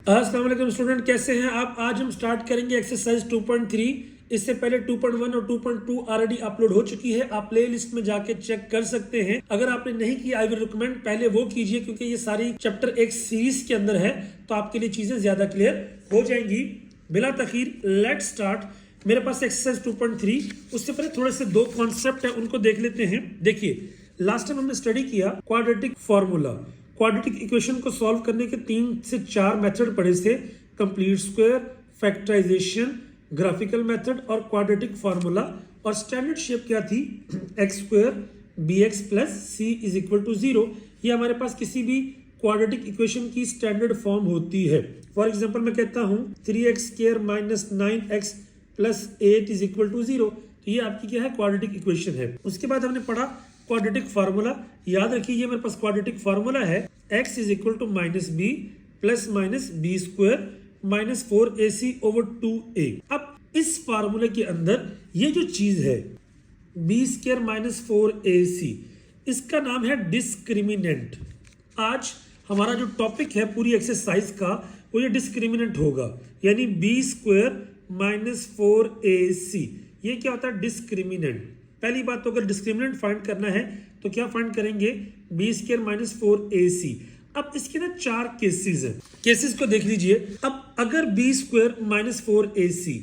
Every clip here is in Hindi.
अस्सलाम वालेकुम स्टूडेंट, कैसे हैं आप। आज हम स्टार्ट करेंगे एक्सरसाइज 2.3। इससे पहले 2.1 और 2.2 ऑलरेडी अपलोड हो चुकी है, आप प्ले लिस्ट में जाके चेक कर सकते हैं। अगर आपने नहीं किया आई विल रिकमेंड पहले वो कीजिए, क्योंकि ये सारी चैप्टर एक सीरीज के अंदर है, तो आपके लिए चीजें ज्यादा क्लियर हो जाएंगी। बिला तखीर लेट स्टार्ट। मेरे पास एक्सरसाइज 2.3, उससे पहले थोड़े से दो कॉन्सेप्ट है, उनको देख लेते हैं। देखिए, लास्ट टाइम हमने स्टडी किया क्वाड्रेटिक फॉर्मूला। क्वाड्रेटिक इक्वेशन को सॉल्व करने के 3 से 4 मेथड पढ़े थे, complete square, factorization, graphical method और क्वाड्रेटिक फार्मूला। और स्टैंडर्ड शेप क्या थी, x square b x plus c is equal to 0। ये हमारे पास किसी भी क्वाड्रेटिक इक्वेशन की स्टैंडर्ड फॉर्म होती है। फॉर एग्जांपल मैं कहता हूं 3x square minus 9x plus 8 is equal to 0, तो ये आपकी क्या है, क्वाड्रेटिक इक्वेशन है। उसके बाद हमने पढ़ा क्वाड्रेटिक फार्मूला। याद रखिए, ये मेरे पास क्वाड्रेटिक फार्मूला है, x is equal to minus b plus minus b square minus 4ac over 2a। अब इस फार्मूले के अंदर ये जो चीज है बी स्क्वायर माइनस 4ac, इसका नाम है डिस्क्रिमिनेंट। आज हमारा जो टॉपिक है पूरी एक्सरसाइज का, वो ये डिस्क्रिमिनेंट होगा, यानी बी स्क्वायर माइनस 4ac। ये क्या होता है, डिस्क्रिमिनेंट। पहली बात तो अगर डिस्क्रिमिनेंट फाइंड करना है तो क्या फाइंड करेंगे, बी स्क्वायर माइनस 4ac। अब इसके ना 4 केसेस हैं, केसेस को देख लीजिए। अब अगर b square minus 4ac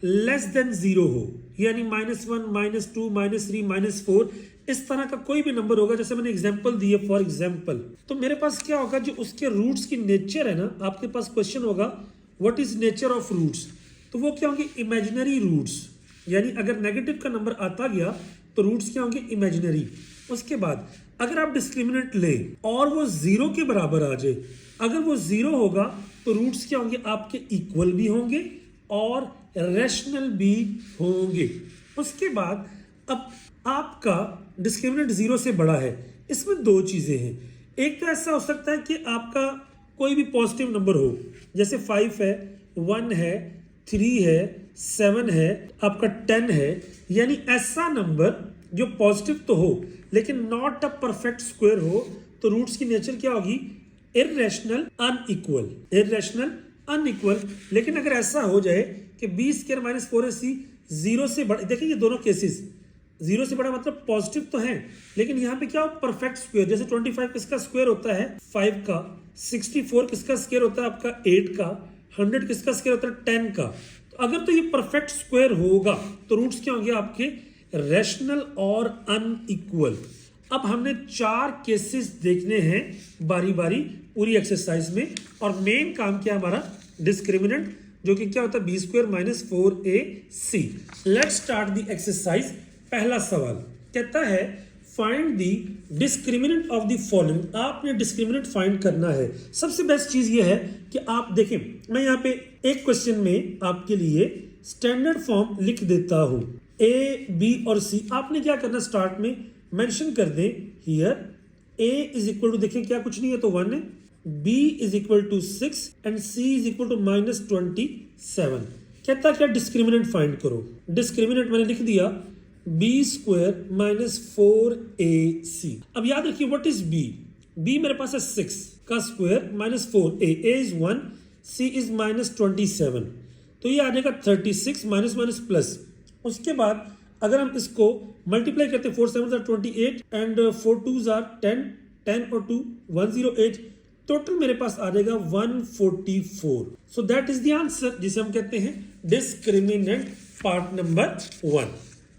less than 0 हो, यानी -1 -2 -3 -4, इस तरह का कोई भी नंबर होगा, जैसे मैंने एग्जांपल दिए फॉर एग्जांपल, तो मेरे पास क्या होगा, जो उसके रूट्स की नेचर है ना, आपके पास क्वेश्चन होगा what is nature of roots, तो वो क्या होंगे, इमेजिनरी रूट्स। यानी अगर नेगेटिव का नंबर आता गया तो रूट्स क्या होंगे, इमेजिनरी। उसके बाद अगर आप डिस्क्रिमिनेंट लें और वो 0 के बराबर आ जाए, अगर वो 0 होगा तो रूट्स क्या होंगे, आपके इक्वल भी होंगे और रैशनल भी होंगे। उसके बाद अब आपका डिस्क्रिमिनेंट 0 से बड़ा है, इसमें 2 चीजें हैं। एक तो ऐसा हो सकता है कि आपका कोई भी पॉजिटिव नंबर हो, जैसे 5 है, 1 है, 3 है, 7 है, आपका 10 है, यानी ऐसा नंबर जो पॉजिटिव तो हो लेकिन नॉट अ परफेक्ट स्क्वायर हो, तो रूट्स की नेचर क्या होगी, इररेशनल अनइक्वल। Irrational unequal. लेकिन अगर ऐसा हो जाए कि बी स्क्वायर माइनस 4ac 0 से बड़ा, देखिए ये दोनों केसेस 0 से बड़ा मतलब पॉजिटिव तो है, लेकिन यहाँ पे क्या हो, परफेक्ट स्क्वायर। जैसे 25 किसका स्क्वायर होता है, 5 का। 64 किसका स्क्वायर होता है, आपका 8 का। 100 किसका स्क्वायर होता है, 10 का। तो अगर तो ये परफेक्ट स्क्वायर होगा तो रूट्स क्या होंगे आपके, रैशनल और अनइक्वल। अब हमने 4 केसेस देखने हैं बारी बारी पूरी एक्सरसाइज में, और मेन काम क्या है हमारा, डिस्क्रिमिनेंट, जो कि क्या होता है, b square minus 4ac। Let's start the exercise. पहला सवाल कहता है find the discriminant of the following. आपने डिस्क्रिमिनेंट फाइंड करना है। सबसे बेस्ट चीज ये है कि आप देखें, मैं यहाँ पे एक क्वेश्चन में आपके लिए स्टैंडर्ड फॉर्म लिख देता हूं, ए बी और सी। आपने क्या करना, स्टार्ट में मेंशन कर दें here a is equal to, देखिए क्या कुछ नहीं है तो 1 है, b is equal to 6 and c is equal to -27। कहता है क्या, डिस्क्रिमिनेंट फाइंड करो। डिस्क्रिमिनेंट मैंने लिख दिया, बी स्क्वायर माइनस 4ac। अब याद रखिए व्हाट इज बी, बी मेरे पास है 6 का square minus 4a, a is 1, c is -27, तो ये आ जाएगा 36 माइनस माइनस प्लस। उसके बाद अगर हम इसको मल्टीप्लाई करते हैं, 4 7 आर 28 एंड 4 2 आर 10, 10 और 2 108, टोटल मेरे पास आ जाएगा 144। So that is the answer, जिसे हम कहते हैं डिस्क्रिमिनेंट, पार्ट नंबर 1।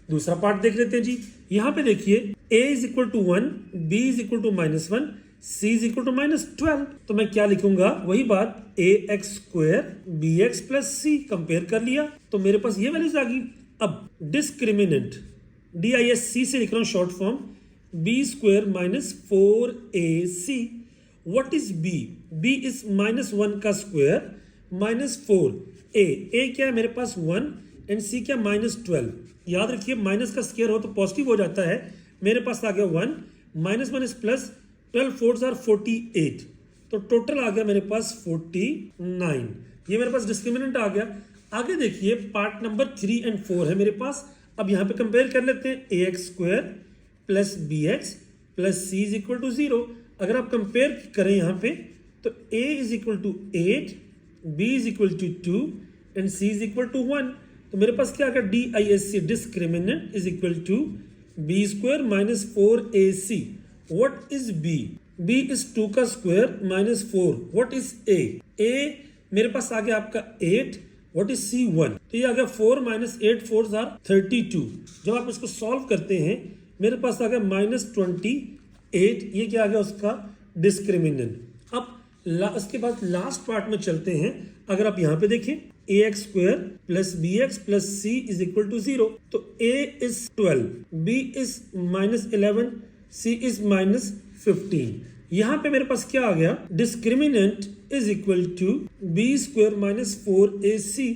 दूसरा पार्ट देख लेते हैं जी। यहां पे देखिए a is equal to 1, b is equal to -1, c is equal to -12, तो मैं क्या लिखूंगा, वही बात, ax square bx plus c। Compare कर लिया तो मेरे पास ये वैल्यूज आ गई। अब डिस्क्रिमिनेंट, DISC से लिख रहा हूं short form, b square minus 4ac। What is b, b is -1 का स्क्वायर माइनस 4a, a क्या है मेरे पास 1 एंड c क्या -12। याद रखिए माइनस का स्क्वायर हो तो पॉजिटिव हो जाता है। मेरे पास आ गया 1 माइनस माइनस प्लस, 12 4 आर 48, तो टोटल आ गया मेरे पास 49। ये मेरे पास डिस्क्रिमिनेंट आ गया। आगे देखिए पार्ट नंबर 3 एंड 4 है मेरे पास। अब यहाँ पे कंपेयर कर लेते हैं, ax square plus bx plus c is equal to 0। अगर आप कंपेयर करें यहाँ पे तो a is equal to 8 b is equal to 2 and c is equal to 1, तो मेरे पास क्या आ गया, DISC discriminant is equal to b square minus 4ac. What is b? b is 2 का square minus 4. What is a? a मेरे पास आ गया आपका 8. What is c? 1. तो ये आ गया 4 माइनस 8 4 आर 32. जब आप इसको सॉल्व करते हैं मेरे पास आ गया माइनस 28. ये क्या आ गया उसका डिस्क्रिमिनेंट. अब उसके बाद लास्ट पार्ट में चलते हैं. अगर आप यहाँ पे देखें ax square plus bx plus c is equal to 0, तो a is 12, b is minus 11, c is minus 15. यहाँ पे मेरे पास क्या आ गया, discriminant is equal to b square minus 4ac.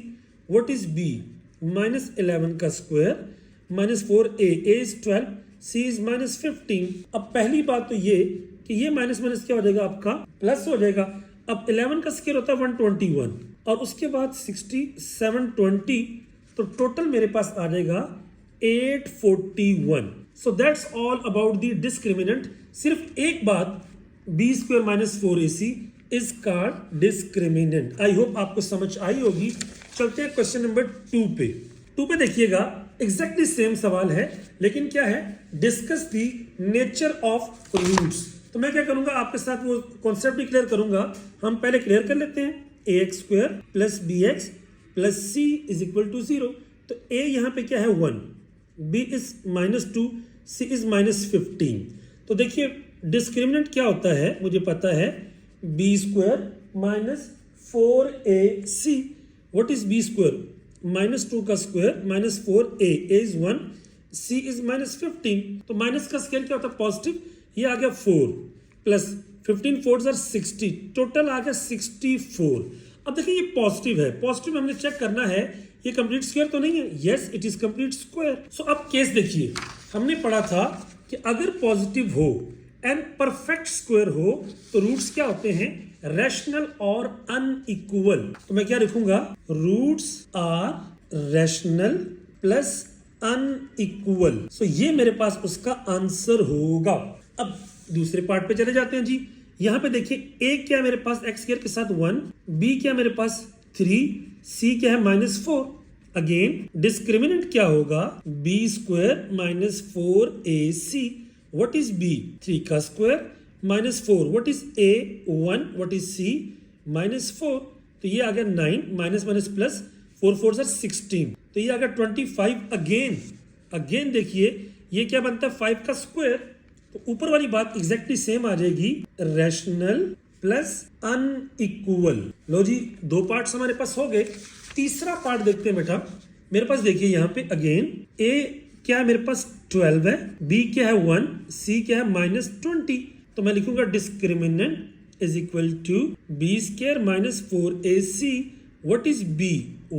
What is b? Minus 11 का square minus 4a. a is 12, c is minus 15. अब पहली बात तो ये कि ये माइनस माइनस क्या हो जाएगा आपका प्लस हो जाएगा. अब 11 का स्क्वायर होता है 121 और उसके बाद 60 720, तो टोटल मेरे पास आ जाएगा 841. So that's all about the discriminant. सिर्फ एक बात, b square minus 4ac is called discriminant. I hope आपको समझ आई होगी. चलते हैं क्वेश्चन नंबर 2 पे. 2 पे देखिएगा एग्जैक्टली सेम सवाल है, लेकिन क्या है, discuss the nature of roots. तो मैं क्या करूंगा, आपके साथ वो कॉन्सेप्ट भी क्लियर करूंगा. हम पहले क्लियर कर लेते हैं. ax square plus bx plus c is equal to 0. तो a यहाँ पे क्या है 1, b is minus 2, c is minus 15. तो देखिए डिस्क्रिमिनेंट क्या होता है, मुझे पता है, b square minus 4ac. What is b square? Minus 2 का square minus 4a. a is 1, c is minus 15. तो माइनस का स्केल क्या होता है, पॉजिटिव. ये आ गया 4 प्लस 15 4 आर 60, टोटल आ गया 64. अब देखिए ये पॉजिटिव है, पॉजिटिव में हमने चेक करना है ये कंप्लीट स्क्वायर तो नहीं है. Yes it is complete square. So अब केस देखिए, हमने पढ़ा था कि अगर पॉजिटिव हो एंड परफेक्ट स्क्वायर हो तो रूट्स क्या होते हैं, रैशनल और अनइक्वल. तो मैं क्या लिखूंगा, roots are rational plus unequal. So ये मेरे पास उसका आंसर होगा. अब दूसरे पार्ट पे चले जाते हैं जी. यहां पे देखिए a क्या है मेरे पास x स्क्वायर के साथ 1, b क्या है मेरे पास 3, c क्या है माइनस 4. अगेन डिस्क्रिमिनेंट क्या होगा, b square minus 4ac. What is b? 3 का square minus 4. What is a? 1. What is c? Minus 4. तो ये आ गया 9 माइनस माइनस प्लस 4 4 16. तो ये आ गया 25. अगेन देखिए ये क्या बनता है 5 का स्क्वायर. तो ऊपर वाली बात एग्जैक्टली सेम आ जाएगी, रैशनल प्लस अनइक्वल. लो जी, 2 पार्ट्स हमारे पास हो गए. तीसरा पार्ट देखते हैं बेटा. मेरे पास देखिए यहाँ पे अगेन a क्या है मेरे पास 12 है, b क्या है 1, c क्या है माइनस 20. तो मैं लिखूंगा discriminant is equal to b square minus 4ac. What is b?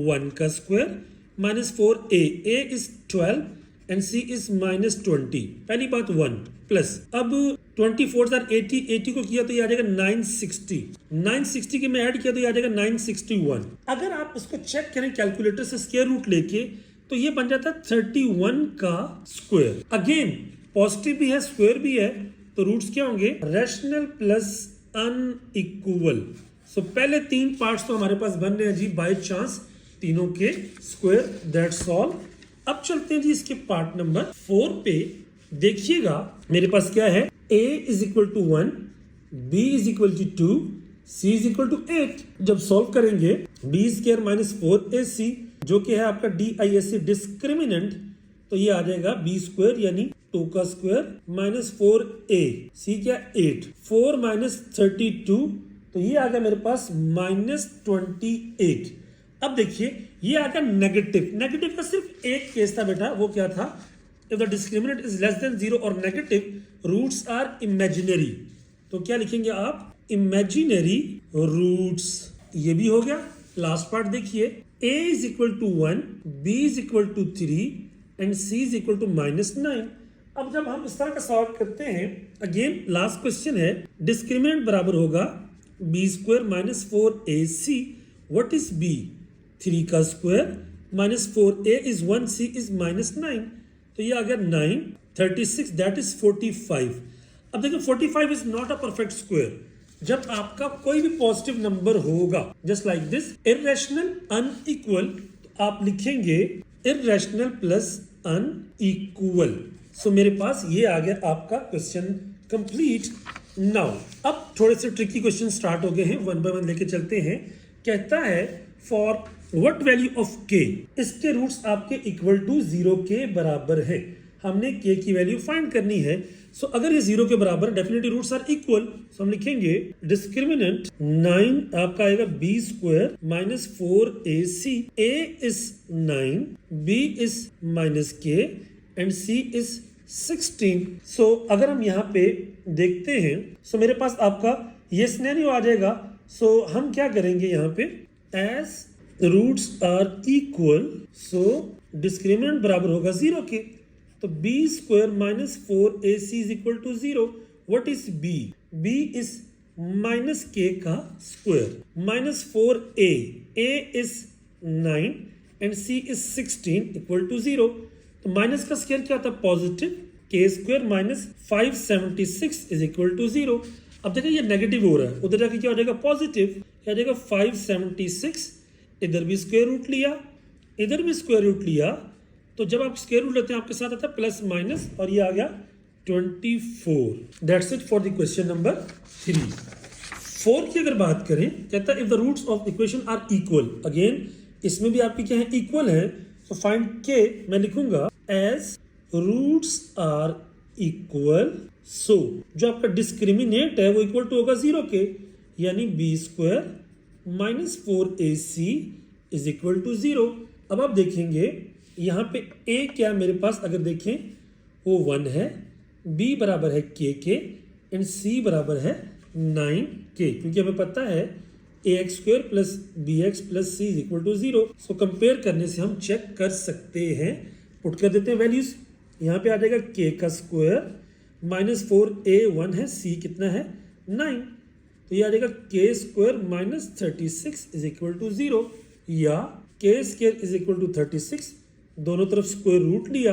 1 का square minus 4a. a is 12 and c is minus 20. पहली बात 1 प्लस, अब 24 आर 80, 80 को किया तो ये आ जाएगा 960, 960 के में ऐड किया तो ये आ जाएगा 961. अगर आप उसको चेक करें कैलकुलेटर से स्क्वायर रूट लेके तो ये बन जाता है 31 का स्क्वायर. अगेन पॉजिटिव भी है स्क्वायर भी है, तो रूट्स क्या होंगे, रैशनल प्लस अनइक्वल. सो पहले 3 पार्ट्स तो हमारे पास बन रहे हैं जी बाय चांस, तीनों के स्क्वायर. That's all. अब चलते हैं जी इसके पार्ट नंबर 4 पे. देखिएगा मेरे पास क्या है, a is equal to 1, b is equal to 2, c is equal to 8. जब सॉल्व करेंगे b स्क्वायर माइनस 4ac जो कि है आपका DISC डिस्क्रिमिनेंट, तो ये आ जाएगा b स्क्वायर यानी 2 का स्क्वायर माइनस 4a. c क्या 8, 4 माइनस 32, तो ये आ गया मेरे पास माइनस 28. अब देखिए ये आ गया नेगेटिव. नेगेटिव का सिर्फ एक केस था बेटा, वो क्या था, if the discriminant is less than 0 or negative, roots are imaginary. तो क्या लिखेंगे आप, imaginary roots. ये भी हो गया. लास्ट पार्ट देखिए, a is equal to 1, b is equal to 3 and c is equal to minus 9. अब जब हम इस तरह का सॉल्व करते हैं, अगेन लास्ट क्वेश्चन है, डिस्क्रिमिनेंट बराबर होगा b square minus 4ac. What is b? 3 का square minus 4a is 1, c is minus 9. तो ये आ गया 9, 36, दैट इज 45. अब देखो 45 is not a perfect square. जब आपका कोई भी पॉजिटिव नंबर होगा, just like this, irrational unequal, तो आप लिखेंगे इर्रेशनल प्लस अनइक्वल। सो मेरे पास ये आ गया आपका क्वेश्चन कंप्लीट। नाउ अब थोड़े से ट्रिकी क्वेश्चन स्टार्ट हो गए हैं, वन बाय वन लेके चलते हैं। कहता है फॉर व्हाट वैल्यू ऑफ के, इसके रूट्स आपके इक्वल टू 0 के बराबर है। हमने के की वैल्यू फाइंड करनी है। सो अगर ये 0 के बराबर, definitely roots are equal, so हम लिखेंगे डिस्क्रिमिनेंट 9 आपका आएगा b square minus 4ac, a is 9, b is minus k and c is 16। So अगर हम यहाँ पे देखते हैं, सो मेरे पास आपका ये सिनेरियो आ जाएगा। सो हम क्या करेंगे यहाँ पे, as roots are equal, so discriminant बराबर होगा 0 के, तो b square minus 4ac is equal to 0। What is b? b is minus k का square minus 4a, a is 9 and c is 16 equal to 0। तो माइनस का स्क्वायर क्या होता है? Positive, k square minus 576 is equal to 0। अब देखिए ये नेगेटिव हो रहा है, उधर जाके क्या हो जाएगा? पॉजिटिव, क्या हो जाएगा? 576, इधर भी स्क्वायर रूट लिया, इधर भी स्क्वायर रूट लिया, तो जब आप स्क्वायर रूट लेते हैं आपके साथ आता है प्लस माइनस, और ये आ गया 24। That's it for the question number 3। 4 की अगर बात करें, कहता है if the roots of equation are equal, again इसमें भी आपकी क्या है? इक्वल है। तो फाइंड के, मैं लिखूंगा एज रूट्स आर इक्वल, सो जो आपका डिस्क्रिमिनेट है वो इक्वल टू होगा 0 के, यानी b square minus 4ac is equal to 0। अब आप देखेंगे यहाँ पे a क्या मेरे पास अगर देखें वो 1 है, b बराबर है k के एंड c बराबर है 9k, क्योंकि हमें पता है ax square plus bx plus c is equal to 0। So compare करने से हम चेक कर सकते हैं, पुट कर देते हैं वैल्यूज। यहाँ पे आ जाएगा k का स्क्वायर माइनस 4a 1 है, c कितना है? 9, तो ये आ जाएगा k square minus 36 is equal to 0, या k square is equal to 36, दोनों तरफ स्क्वायर रूट लिया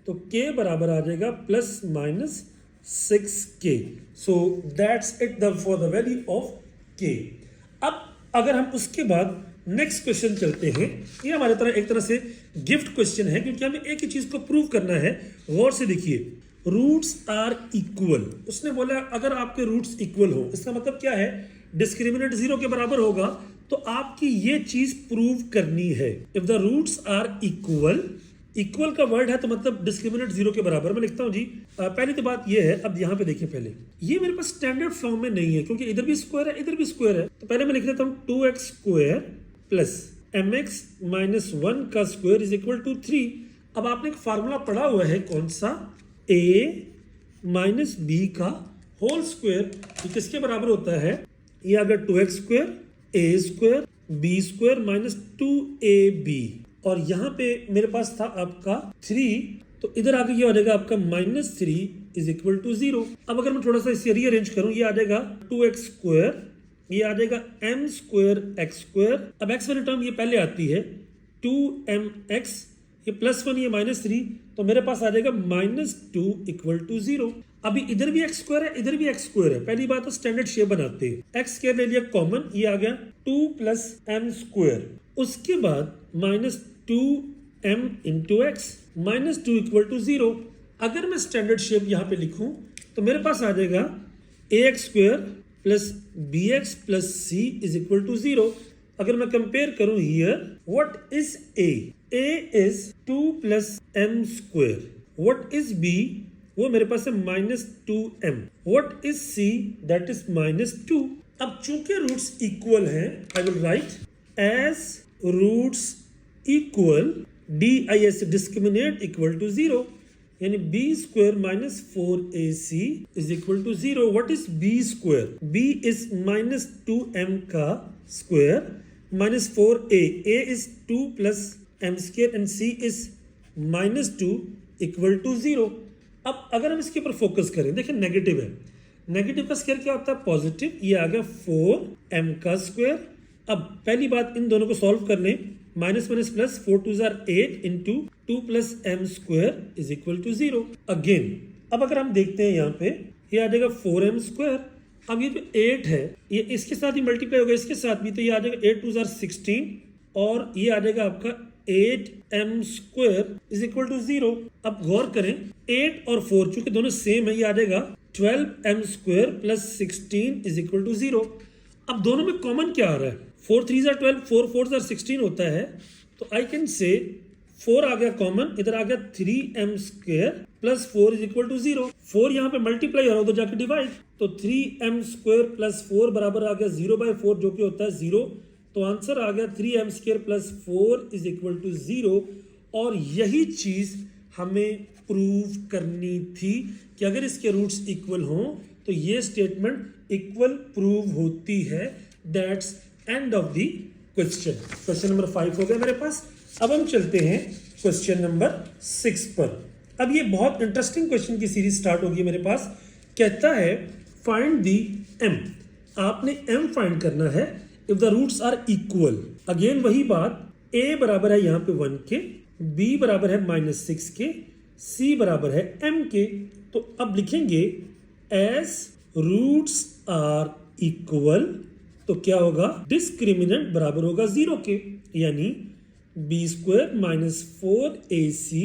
तो k बराबर आ जाएगा plus minus 6k। So that's it for the value of k। अब अगर हम उसके बाद नेक्स्ट क्वेश्चन चलते हैं, ये हमारे तरह एक तरह से गिफ्ट क्वेश्चन है, क्योंकि हमें एक ही चीज को प्रूव करना है। गौर से देखिए, रूट्स आर इक्वल, उसने बोला अगर आपके रूट्स इक्वल हो, इसका मतलब क्या है? डिस्क्रिमिनेंट 0 के बराबर होगा, तो आपकी ये चीज प्रूव करनी है। If the roots are equal, equal का वर्ड है तो मतलब डिस्क्रिमिनेंट 0 के बराबर। मैं लिखता हूं जी, पहली तो बात ये है। अब यहाँ पे देखिए, पहले ये मेरे पास स्टैंडर्ड फॉर्म में नहीं है, क्योंकि इधर भी स्क्वायर है इधर भी स्क्वायर है। तो पहले मैं लिख देता हूँ 2x square plus mx minus 1 का स्क्वायर इज इक्वल टू 3। अब आपने एक फार्मूला पढ़ा हुआ है, कौन सा? a माइनस b का होल स्क्वायर, ये किसके बराबर होता है? ये अगर 2x square a square b square minus 2ab, और यहाँ पे मेरे पास था आपका 3, तो इधर आगे ये आ जाएगा आपका माइनस 3 इज इक्वल टू 0। अब अगर मैं थोड़ा सा इसे रीअरेंज करूं, ये आ जाएगा 2x स्क्वायर, ये आ जाएगा m स्क्वायर x स्क्वायर। अब x वाली टर्म ये पहले आती है 2mx, ये प्लस 1 ये माइनस 3, तो मेरे पास आ जाएगा माइनस 2 इक्वल टू 0। अभी इधर भी x स्क्वायर है इधर भी x स्क्वायर है। पहली बात तो स्टैंडर्ड शेप बनाते हैं, x स्क्वायर ले लिया कॉमन, ये आ गया 2 प्लस m स्क्वायर, उसके बाद minus 2m into x, minus 2 equal to 0। अगर मैं स्टैंडर्ड शेप यहाँ पे लिखूं तो मेरे पास आ जाएगा ax square plus bx plus c is equal to 0। अगर मैं कंपेयर करूं here, what is a? a is 2 plus m square. What is b? वो मेरे पास है minus 2m। What is c? That is minus 2। अब चूंकि रूट्स इक्वल हैं, I will write as roots equal dis discriminate equal to 0, यानी b square minus 4ac is equal to 0। What is b square? b is minus 2m का square minus 4a, a is 2 plus m square and c is minus 2 equal to 0। अब अगर हम इसके ऊपर फोकस करें, देखिए नेगेटिव है, नेगेटिव का स्क्वायर क्या होता है? पॉजिटिव, ये आ गया 4m का स्क्वायर। अब पहली बात, इन दोनों को सॉल्व कर लें, माइनस माइनस प्लस 4 2 जार 8 into 2 plus m square is equal to 0। Again अब अगर हम देखते हैं यहाँ पे, ये आ जाएगा 4m स्क्वायर अब ये जो 8 है ये इसके साथ ही मल्टीप्लाई होगा, इसके साथ भी, तो ये आ जाएगा 8 2 16 और ये आ जाएगा आपका 8m square is equal to 0। अब गौर करें 8 और 4 चूंकि दोनों सेम है, ये आ जाएगा 12m square plus 16 is equal to 0। अब दोनों में कॉमन क्या आ रहा है? 4 3 12, 4 4 16 होता है, तो आई कैन से 4 आ गया कॉमन, इधर आ गया 3m square plus 4 is equal to 0। 4 यहाँ पे मल्टीप्लाई हो रहा है, उधर जाके डिवाइड, तो 3m स्क्वायर प्लस 4 बराबर आ गया 0/4 जो कि होता है 0। तो आंसर आ गया 3m square plus 4 is equal to 0। और यही चीज हमें प्रूव करनी थी कि अगर इसके रूट्स इक्वल हों तो ये स्टेटमेंट इक्वल प्रूव होती है। That's end of the question. Question number 5 हो गया मेरे पास। अब हम चलते हैं क्वेश्चन नंबर 6 पर। अब ये बहुत इंटरेस्टिंग क्वेश्चन की सीरीज स्टार्ट होगी मेरे पास। कहता है फाइंड दी m। आपने m फाइंड करना है if the roots are equal. Again वही बात, a बराबर है यहाँ पे 1 के, b बराबर है -6 के, c बराबर है m के। तो अब लिखेंगे एज रूट्स आर इक्वल, तो क्या होगा? डिस्क्रिमिनेंट बराबर होगा 0 के, यानी b square minus 4ac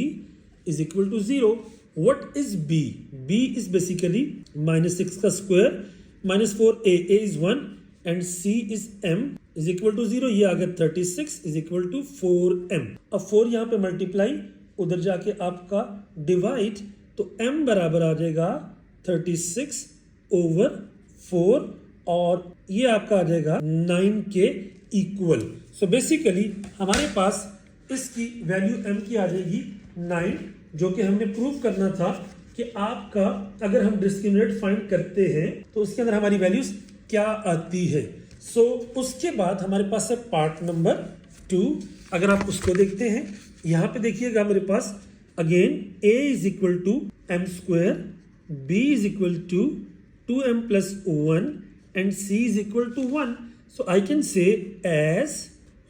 is equal to 0। What is b? b is basically -6 का square minus 4a, a is 1 and c is m is equal to 0। ये आ गया 36 इज इक्वल टू 4m। अब 4 यहाँ पे मल्टीप्लाई, उधर जाके आपका डिवाइड, तो m बराबर आ जाएगा 36 ओवर 4 और ये आपका आ जाएगा 9 के इक्वल। सो बेसिकली हमारे पास इसकी वैल्यू m की आ जाएगी 9, जो कि हमने प्रूव करना था कि आपका अगर हम डिस्क्रिमिनेंट फाइंड करते हैं तो उसके अंदर हमारी वैल्यूज क्या आती है। सो उसके बाद हमारे पास है पार्ट नंबर 2। अगर आप उसको देखते हैं, यहां पे देखिएगा मेरे पास again a is equal to m square, b is equal to 2m plus 1 and c is equal to 1। So I can say as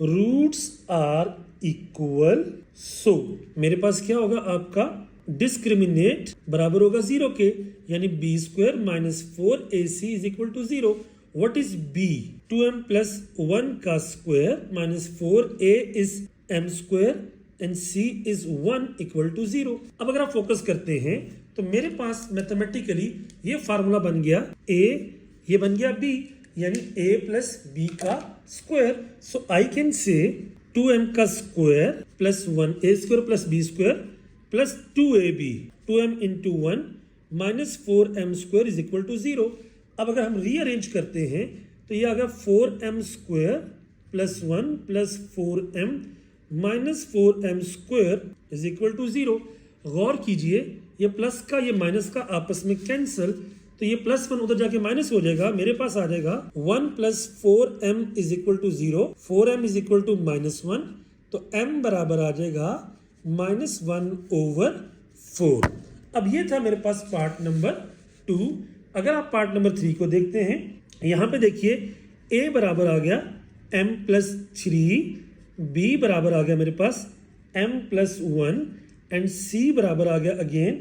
roots are equal, so मेरे पास क्या होगा? आपका डिस्क्रिमिनेट बराबर होगा 0 के, यानी b square minus 4ac is equal to 0। What is b? 2m plus 1 का square minus 4a is m square and c is 1 equal to 0। अब अगर आप फोकस करते हैं तो मेरे पास मैथमेटिकली ये फार्मूला बन गया a, ये बन गया b, यानी a प्लस b का square. So I can say 2m का square plus 1a square plus b square plus 2ab, 2m into 1 minus 4m square is equal to 0। अब अगर हम रीअरेंज करते हैं तो ये आ गया 4m square plus 1 plus 4m minus 4m square is equal to 0। गौर कीजिए, ये प्लस का ये माइनस का आपस में कैंसल, तो ये प्लस 1 उधर जाके माइनस हो जाएगा, मेरे पास आ जाएगा 1 plus 4m is equal to 0, 4m is equal to -1, तो m बराबर आ जाएगा -1 ओवर 4। अब ये था मेरे पास पार्ट नंबर 2। अगर आप पार्ट नंबर 3 को देखते हैं, यहां पे देखिए a बराबर आ गया m प्लस 3, b बराबर आ गया मेरे पास m प्लस 1 एंड c बराबर आ गया अगेन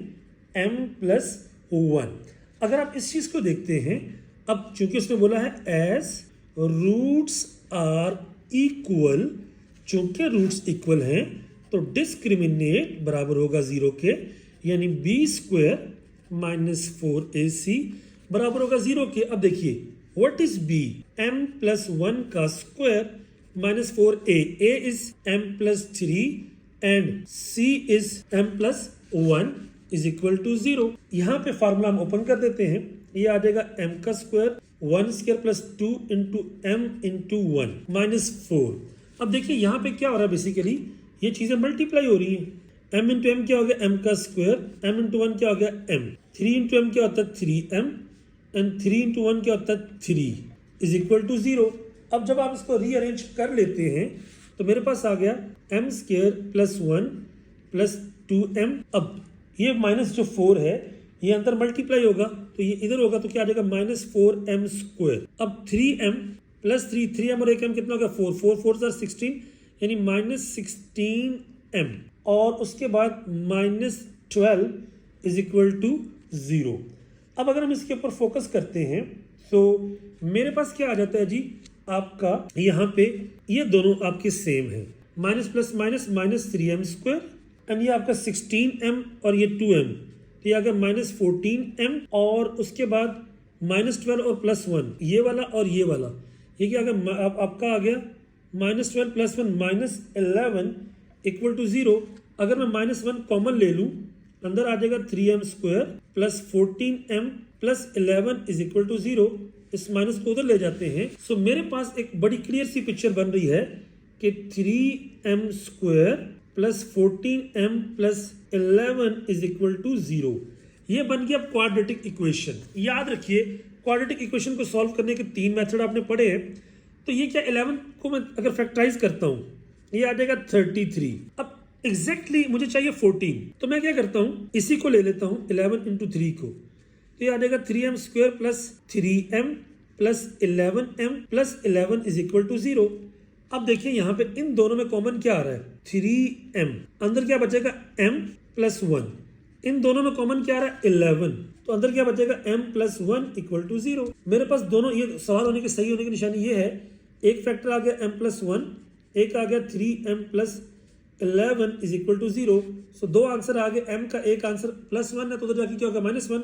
m प्लस 1। अगर आप इस चीज को देखते हैं, अब चूंकि उसने बोला है एज रूट्स आर इक्वल, चूंकि रूट्स इक्वल हैं तो डिस्क्रिमिनेट बराबर होगा 0 के, यानी b स्क्वायर माइनस 4ac बराबर होगा 0 के। अब देखिए what is b? m plus 1 का square minus 4a, a is m plus 3 and c is m plus 1 is equal to 0। यहाँ पे फार्मूला हम ओपन कर देते हैं, ये आ जाएगा m का square 1 square plus 2 into m into 1 minus 4। अब देखिए यहाँ पे क्या हो रहा है, बेसिकली ये चीजें मल्टीप्लाई हो रही है। m इंटू m क्या हो गया? m का स्क्वायर, m इंटू 1 क्या हो गया? m, 3 इंटू m क्या होता है? 3m एंड 3 इंटू 1 क्या होता है? 3 इज इक्वल टू 0। अब जब आप इसको रीअरेंज कर लेते हैं तो मेरे पास आ गया m square plus 1 plus 2m। अब ये माइनस जो 4 है ये अंदर मल्टीप्लाई होगा, तो ये इधर होगा, तो क्या आ जाएगा? Minus 4m square. अब 3m प्लस 3m और 1m कितना होगा? 4, 4 4 16, यानी माइनस 16m और उसके बाद माइनस 12 इज इक्वल टू 0। अब अगर हम इसके ऊपर फोकस करते हैं तो मेरे पास क्या आ जाता है जी, आपका यहाँ पे ये दोनों आपके सेम है, minus plus minus minus 3m square, and ये आपका 16m और ये 2m, तो ये आ गया माइनस 14m, और उसके बाद माइनस 12 और प्लस 1, ये वाला और ये वाला, ये क्या आ गया, आपका आ गया minus 12 plus 1 minus 11 equal to 0। अगर मैं माइनस 1 कॉमन ले लूँ, अंदर आ जाएगा 3m square plus 14m plus 11 is equal to 0। इस माइनस को उधर ले जाते हैं। सो मेरे पास एक बड़ी क्लियर सी पिक्चर बन रही है कि 3m square plus 14m plus 11 is equal to 0। ये बन गया क्वाड्रेटिक इक्वेशन। याद रखिए, क्वाड्रेटिक इक्वेशन को सॉल्व करने के 3 मेथड आपने पढ़े हैं। तो ये क्या, 11 को मैं अगर फैक्टराइज करता हूँ, ये आ जाएगा 33। अब एग्जैक्टली मुझे चाहिए 14, तो मैं क्या करता हूँ, इसी को ले लेता हूँ 11 इंटू 3 को, तो ये आ जाएगा 3m square plus 3m plus 11m plus 11 is equal to 0। अब देखिए यहाँ पे इन दोनों में कॉमन क्या आ रहा है, 3m, अंदर क्या बचेगा m प्लस 1, इन दोनों में कॉमन क्या आ रहा है 11, तो अंदर क्या बचेगा m प्लस 1 इक्वल टू 0। मेरे पास दोनों, ये सवाल होने की सही होने की निशानी ये है, एक फैक्टर आ गया m प्लस 1, एक आ गया 3m plus 11 is equal to 0। So दो आंसर आ गए, m का एक आंसर प्लस 1 है तो उधर जाके क्या होगा माइनस 1,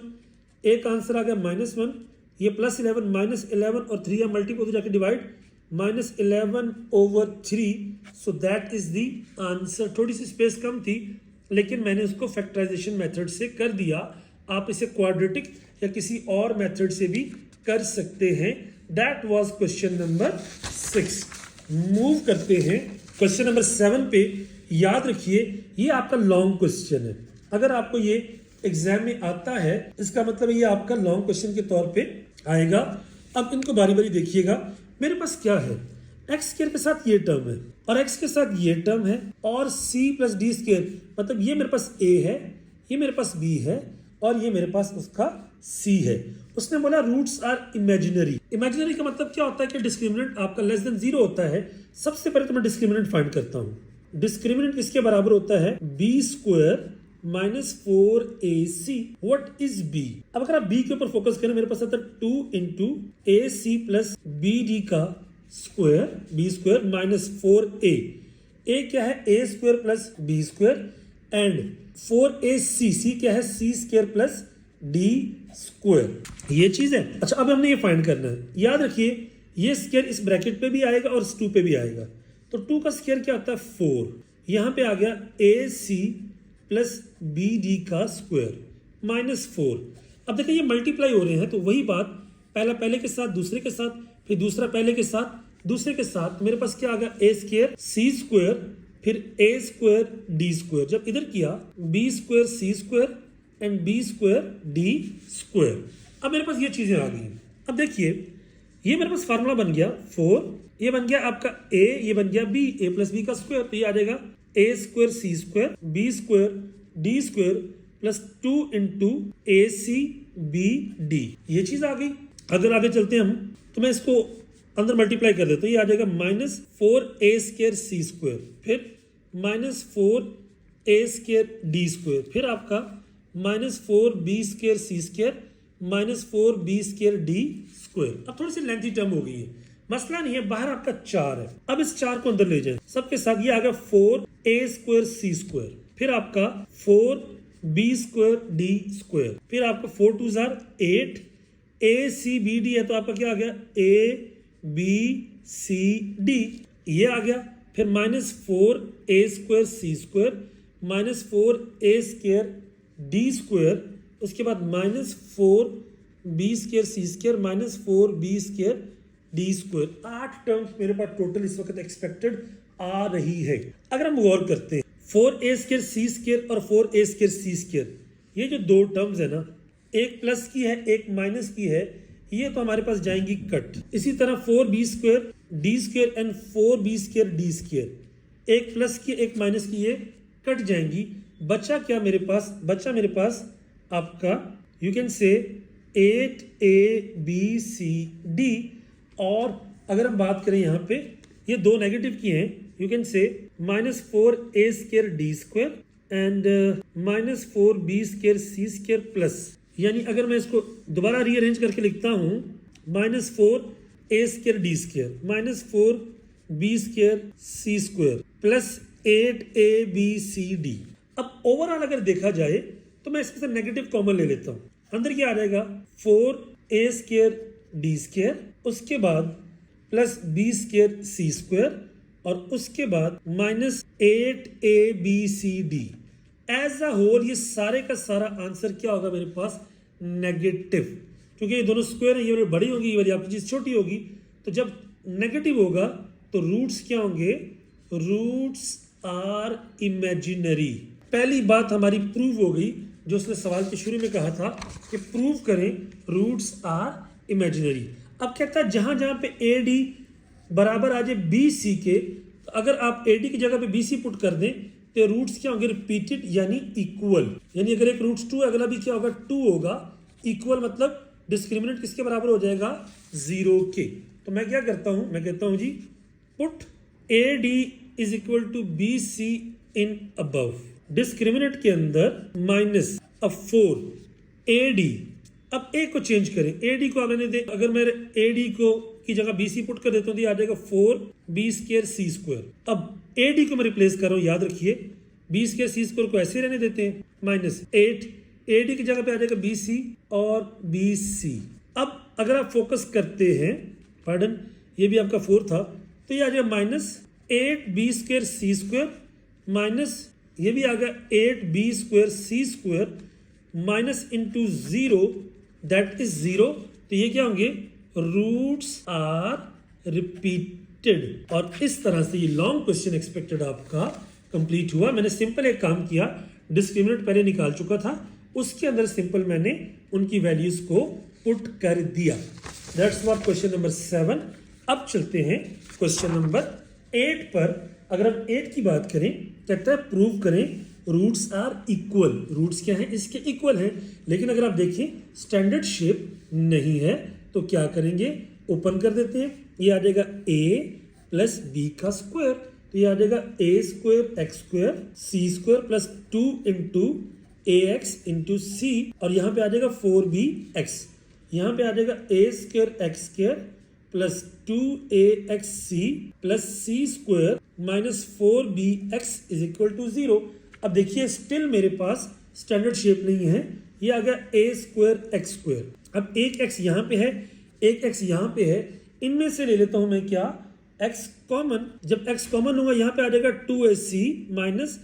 एक आंसर आ गया माइनस 1, ये प्लस 11 माइनस 11 और 3m मल्टीपल उधर जाके divide, minus 11 over 3। So that is the answer. थोड़ी सी स्पेस कम थी लेकिन मैंने उसको फैक्टराइजेशन मेथड से कर दिया। आप इसे क्वाड्रेटिक या किसी और मेथड से भी कर सकते हैं। That was question number 6। Move करते हैं क्वेश्चन नंबर 7 पे। याद रखिए ये आपका लॉन्ग क्वेश्चन है। अगर आपको ये एग्जाम में आता है इसका मतलब ये आपका लॉन्ग क्वेश्चन के तौर पे आएगा। अब इनको बारी बारी देखिएगा। मेरे पास क्या है, एक्स स्क्वायर के साथ ये टर्म है और एक्स के साथ ये टर्म है और c प्लस डी स्क्वायर, मतलब ये मेरे पास a है, ये मेरे पास b है और ये मेरे पास उसका c है। उसने बोला रूट्स आर इमेजिनरी। इमेजिनरी का मतलब क्या होता है कि डिस्क्रिमिनेंट आपका लेस देन 0 होता है। सबसे पहले तो मैं डिस्क्रिमिनेंट फाइंड करता हूँ। डिस्क्रिमिनेंट किसके बराबर होता है, b square minus 4ac। What is b? अब अगर आप b के ऊपर फोकस करें, मेरे पास आता है 2 इंटू ac प्लस bd का square, b square minus 4a। a क्या है, a square plus b square and 4ac, c क्या है, c square plus d square. ये चीज है। अच्छा अब हमने ये फाइंड करना है। याद रखिए ये स्क्वायर इस ब्रैकेट पे भी आएगा और इस 2 पे भी आएगा। तो 2 का स्क्वायर क्या होता है 4, यहाँ पे आ गया ac प्लस bd का स्क्वायर माइनस 4। अब देखिए ये मल्टीप्लाई हो रहे हैं तो वही बात, पहला पहले के साथ दूसरे के साथ, फिर दूसरा पहले के साथ दूसरे के साथ। मेरे पास क्या आ गया, a स्क्वायर c स्क्वायर फिर a स्क्वायर d स्क्वायर। जब इधर किया b square c square and b square d square. अब मेरे पास ये चीजें आ गई। अब देखिए ये मेरे पास फार्मूला बन गया 4, ये बन गया आपका a, ये बन गया b, a प्लस b का स्क्वायर, तो ये आ जाएगा a square c square b square d square plus 2 into ac bd। ये चीज आ गई। अगर आगे चलते हैं हम तो मैं इसको अंदर मल्टीप्लाई कर देता हूँ। ये आ जाएगा minus 4a square c square फिर minus 4a square d square फिर आपका माइनस 4b स्क्वायर c स्क्वायर minus 4b square d square. अब थोड़ी सी लेंथी टर्म हो गई है, मसला नहीं है। बाहर आपका 4 है, अब इस 4 को अंदर ले जाएं सबके साथ। ये आ गया 4a स्क्वायर c स्क्वायर फिर आपका 4b स्क्वायर d स्क्वायर फिर आपका 4 2 8, ac bd है तो आपका क्या आ गया a b c d, ये आ गया। फिर माइनस 4a स्क्वायर c स्क्वायर minus 4a square d square, उसके बाद माइनस 4b स्क्वायर c स्क्वायर minus 4b square d square. 8 terms मेरे पास टोटल इस वक्त एक्सपेक्टेड आ रही है। अगर हम गौर करते हैं 4a स्क्वायर c स्क्वायर और 4a स्क्वायर c स्क्वायर, ये जो दो टर्म्स है ना, एक प्लस की है एक माइनस की है, ये तो हमारे पास जाएंगी कट। इसी तरह 4b square d square and 4b square d square, एक प्लस की एक माइनस की, ये कट जाएंगी। बचा क्या मेरे पास, बचा मेरे पास आपका यू कैन से 8abcd। और अगर हम बात करें यहाँ पे ये दो नेगेटिव की हैं, you can say minus 4a square d square and minus 4b square c square plus यानी अगर मैं इसको दोबारा रीअरेंज करके लिखता हूँ -4 a² d² -4 b² c² plus 8 abcd। अब ओवरऑल अगर देखा जाए तो मैं इसके साथ नेगेटिव कॉमन ले लेता हूँ। अंदर क्या आ जाएगा 4a² d², उसके बाद प्लस b² c² और उसके बाद -8 abcd। एज अ होल ये सारे का सारा आंसर क्या होगा मेरे पास नेगेटिव, क्योंकि ये दोनों स्क्वायर है, ये वाली बड़ी होगी, ये वाली आपकी चीज छोटी होगी। तो जब नेगेटिव होगा तो रूट्स क्या होंगे, रूट्स आर इमेजिनरी। पहली बात हमारी प्रूव हो गई, जो उसने सवाल के शुरू में कहा था कि प्रूव करें रूट्स आर इमेजिनरी। अब कहता है जहां जहां पे ए डी बराबर आ जाए बी सी के, तो अगर आप ए डी की जगह पे बी सी पुट कर दें तो रूट्स क्या होंगे, रिपीटेड यानी इक्वल। यानी अगर एक रूट्स 2 है, अगला भी क्या होगा 2 होगा। इक्वल मतलब डिस्क्रिमिनेंट किसके बराबर हो जाएगा 0 के। तो मैं क्या करता हूं, मैं कहता हूं जी put a d is equal to b c in above. Discriminant के अंदर माइनस अब 4 ए डी। अब ए को चेंज करें, ए डी को अगर मैं ए डी को की जगह बी सी पुट कर देता हूं तो आ जाएगा 4b² c²। अब ए डी को मैं रिप्लेस कर रहा हूं, याद रखिए b² c² को ऐसे रहने देते हैं, -8 ए डी की जगह पे आ जाएगा बी सी और बी सी। अब अगर आप फोकस करते हैं, पार्डन ये भी आपका 4 था, तो ये आ जाएगा -8b² c² माइनस ये भी आ गया 8b² c² minus into 0 that is 0। तो ये क्या होंगे, रूट्स आर रिपीटेड। और इस तरह से ये लॉन्ग क्वेश्चन एक्सपेक्टेड आपका कंप्लीट हुआ। मैंने सिंपल एक काम किया, डिस्क्रिमिनेंट पहले निकाल चुका था, उसके अंदर सिंपल मैंने उनकी वैल्यूज को पुट कर दिया। That's what question number 7। अब चलते हैं क्वेश्चन नंबर 8 पर। अगर हम 8 की बात करें, कहता है प्रूव करें रूट्स आर इक्वल। रूट्स क्या है, इसके इक्वल है, लेकिन अगर आप देखें स्टैंडर्ड शेप नहीं है तो क्या करेंगे, ओपन कर देते हैं। ये आ जाएगा a प्लस बी का स्क्वायर, तो ये आ जाएगा a² x² c² plus 2 into ax into c, और यहाँ पे आ जाएगा 4bx। यहाँ पे आ जाएगा a² x² plus 2axc plus c² minus 4bx is equal to 0। अब देखिए स्टिल मेरे पास स्टैंडर्ड शेप नहीं है, ये आ गया a² x²। अब एक x यहाँ पे है, एक x यहाँ पे है, इनमें से ले लेता हूं मैं क्या, x कॉमन। जब x कॉमन होगा यहाँ पे आ जाएगा 2ac minus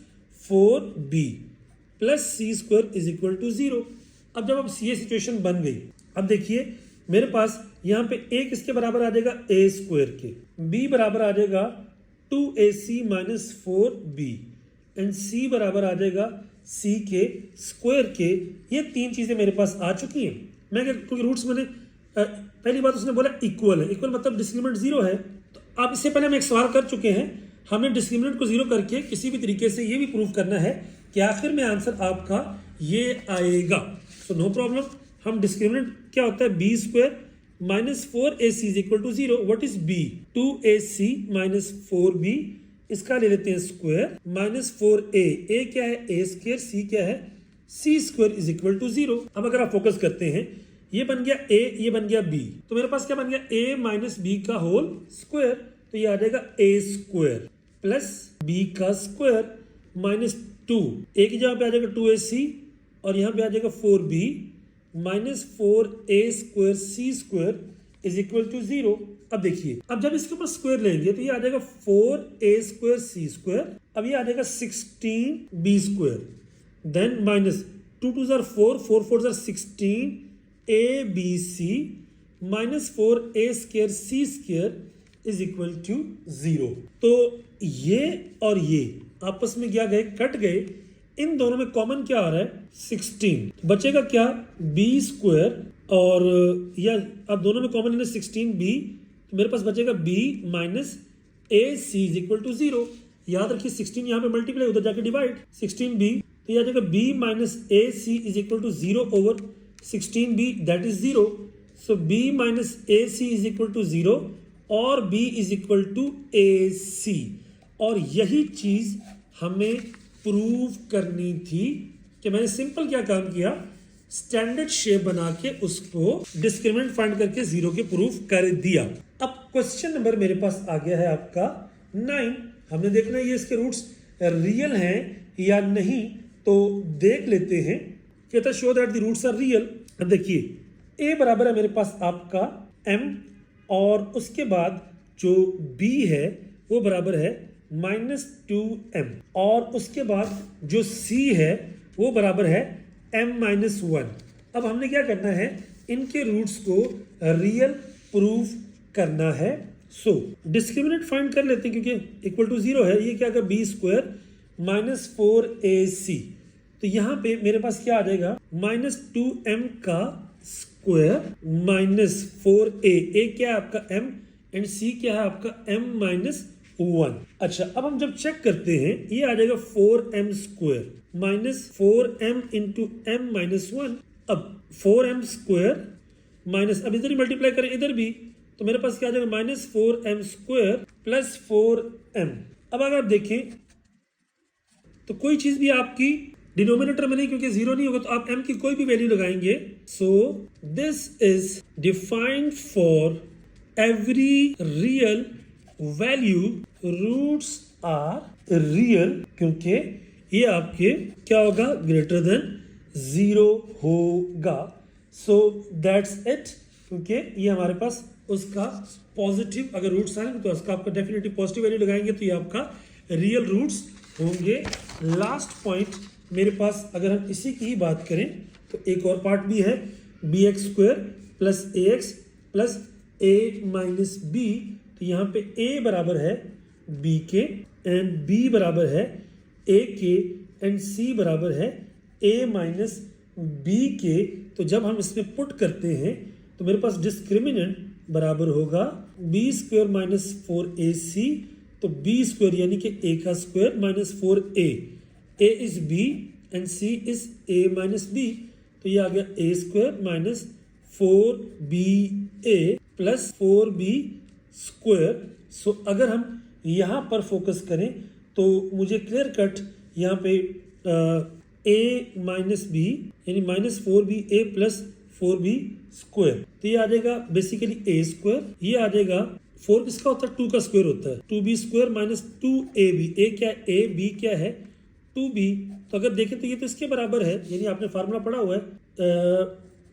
4b plus c² is equal to 0। अब जब अब ये सिचुएशन बन गई, अब देखिए मेरे पास यहाँ पे a किसके बराबर आ जाएगा a² के, b बराबर आ जाएगा 2ac minus 4b and c बराबर आ जाएगा c के स्क्वायर के। ये तीन चीजें मेरे पास आ चुकी हैं। मैं क्योंकि रूट्स मैंने पहली बात उसने बोला इक्वल है, इक्वल मतलब डिस्क्रिमिनेंट 0 है। तो अब इससे पहले हम एक सवाल कर चुके हैं, हमें डिस्क्रिमिनेंट को 0 करके किसी भी तरीके से ये भी प्रूव करना है कि आखिर में आंसर आपका ये आएगा। So no problem. हम डिस्क्रिमिनेंट क्या होता है, b² minus 4ac is equal to 0। What is b, 2ac minus 4b, इसका ले लेते हैं स्क्वायर माइनस 4a, a क्या है a², c क्या है c² इज इक्वल टू 0। अब अगर आप फोकस करते हैं, ये बन गया a, ये बन गया b, तो मेरे पास क्या बन गया a माइनस b का होल स्क्वायर, तो ये आ जाएगा a² प्लस b का स्क्वायर माइनस 2, a की जगह पे आ जाएगा 2ac और यहाँ पे आ जाएगा 4b minus 4a² c² is equal to 0। अब देखिए, अब जब इसके ऊपर स्क्वायर लेंगे तो ये आ जाएगा 4a² c², अब ये आ जाएगा 16b², देन माइनस 2 2 जार 4, 4 4 जार 16 abc minus 4a² c² is equal to 0। तो ये और ये आपस में क्या गए, कट गए। इन दोनों में कॉमन क्या आ रहा है 16, बचेगा क्या b² और या अब दोनों में कॉमन है 16b, तो मेरे पास बचेगा b minus ac is equal to 0। याद रखिए 16 यहाँ पे मल्टीप्लाई, उधर जाके डिवाइड, 16b तो यह आ जाएगा b minus ac is equal to 0 over 16b that is 0। So b minus ac is equal to 0 और b is equal to ac। और यही चीज हमें प्रूव करनी थी कि मैंने सिंपल क्या काम किया, स्टैंडर्ड शेप बना के उसको डिस्क्रिमिनेंट फाइंड करके 0 के प्रूफ कर दिया। अब क्वेश्चन नंबर मेरे पास आ गया है आपका 9। हमने देखना है ये इसके रूट्स रियल हैं या नहीं, तो देख लेते हैं। कहता show that the roots are real. अब देखिए a बराबर है मेरे पास आपका m, और उसके बाद जो b है वो बराबर है -2m, और उसके बाद जो c है वो बराबर है m-1। अब हमने क्या करना है, इनके रूट्स को रियल प्रूफ करना है। सो डिस्क्रिमिनेंट फाइंड कर लेते हैं, क्योंकि इक्वल टू 0 है। ये क्या कर b² -4ac, तो यहाँ पे मेरे पास क्या आ जाएगा -2m का स्क्वायर -4a। a क्या है आपका m एंड c क्या है आपका m-1। अच्छा, अब हम जब चेक करते हैं ये आ जाएगा 4m² -4m इंटू m-1। अब 4m² माइनस, अब इधर ही मल्टीप्लाई करें इधर भी, तो मेरे पास क्या आ जाएगा -4m² प्लस 4m। अब अगर आप देखें तो कोई चीज भी आपकी डिनोमिनेटर में नहीं, क्योंकि 0 नहीं होगा तो आप m की कोई भी वैल्यू लगाएंगे। So this is defined for every real value roots are real, क्योंकि ये आपके क्या होगा ग्रेटर देन 0 होगा। सो दैट्स इट, क्योंकि ये हमारे पास उसका पॉजिटिव अगर रूट्स आए तो उसका आपका डेफिनेटली पॉजिटिव वैल्यू लगाएंगे तो ये आपका रियल रूट्स होंगे। लास्ट पॉइंट मेरे पास अगर हम इसी की ही बात करें तो एक और पार्ट भी है, bx² plus ax plus a-b। तो यहाँ पे a बराबर है b के एंड b बराबर है a के एंड c बराबर है a-b के। तो जब हम इसमें पुट करते हैं तो मेरे पास डिस्क्रिमिनेंट बराबर होगा b² -4ac, तो b² यानी कि a का square -4a, a is b and c is a-b, तो ये आ गया a² -4ba प्लस 4b²। सो अगर हम यहाँ पर फोकस करें तो मुझे क्लियर कट यहाँ पे a-b यानी -4ba प्लस 4b², तो ये आ जाएगा बेसिकली a²। ये आ जाएगा 4 किसका होता है 2 का स्क्वायर होता है, 2b² -2ab। a क्या है a, b क्या है 2b। तो अगर देखें तो ये तो इसके बराबर है, यानी आपने फार्मूला पढ़ा हुआ है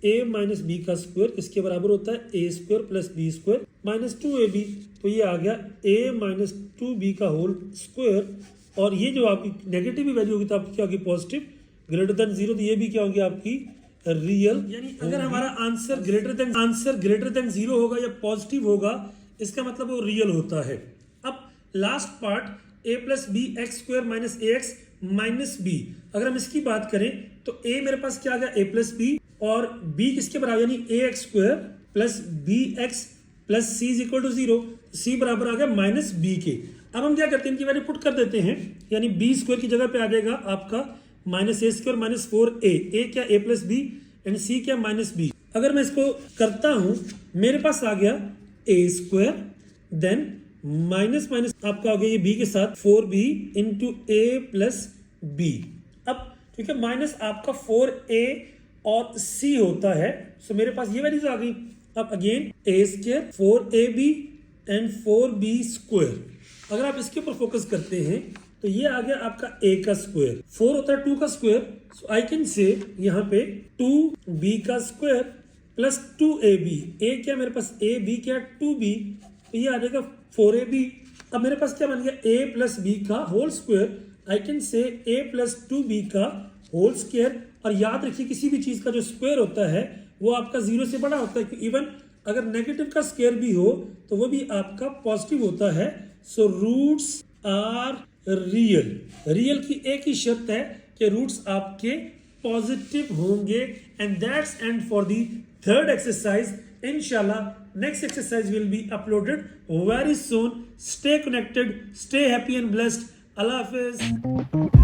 a-b का स्क्वायर इसके बराबर होता है a² प्लस b² -2ab। तो ये आ गया a-2b का होल स्क्वायर, और ये जो आपकी नेगेटिव वैल्यू होगी तो आपकी क्या होगी पॉजिटिव ग्रेटर देन 0, तो ये भी क्या होगी आपकी रियल। यानी अगर हमारा आंसर ग्रेटर देन 0 होगा या पॉजिटिव होगा इसका मतलब वो रियल होता है। अब last part a plus b x² minus ax minus b, अगर हम इसकी बात करें तो a मेरे पास क्या आ गया a प्लस b, और b किसके बराबर यानी ax² plus bx plus c is equal to 0, c बराबर आ गया -b के। अब हम क्या करते हैं इनकी वैल्यू पुट कर देते हैं, यानी b² की जगह पे आ जाएगा आपका -a² -4a, a क्या a plus b and c क्या -b। अगर मैं इसको करता हूं मेरे पास आ गया a² देन माइनस आपका हो गया ये b के साथ 4b into a plus b। अब क्योंकि माइनस आपका 4a और c होता है सो मेरे पास ये वैल्यूज आ गई। अब again a² 4ab and 4b²। अगर आप इसके ऊपर फोकस करते हैं तो ये आ गया आपका a का स्क्वायर, 4 होता है 2 का स्क्वायर, सो आई कैन से यहाँ पे 2b का स्क्वायर प्लस 2ab। a क्या मेरे पास a, b क्या 2b, तो ये आ जाएगा 4ab। अब मेरे पास क्या बन गया a प्लस b का whole square, I can say a plus 2b का होल स्क्वायर। और याद रखिए किसी भी चीज का जो स्क्वायर होता है वो आपका 0 से बड़ा होता है, इवन अगर नेगेटिव का स्क्वायर भी हो तो वो भी आपका पॉजिटिव होता है। सो रूट्स आर रियल की एक ही शर्त है कि रूट्स आपके पॉजिटिव होंगे। And that's end for the third exercise. इंशाल्लाह next exercise will be uploaded very soon. Stay connected, stay happy and blessed. अल्लाह हाफिज।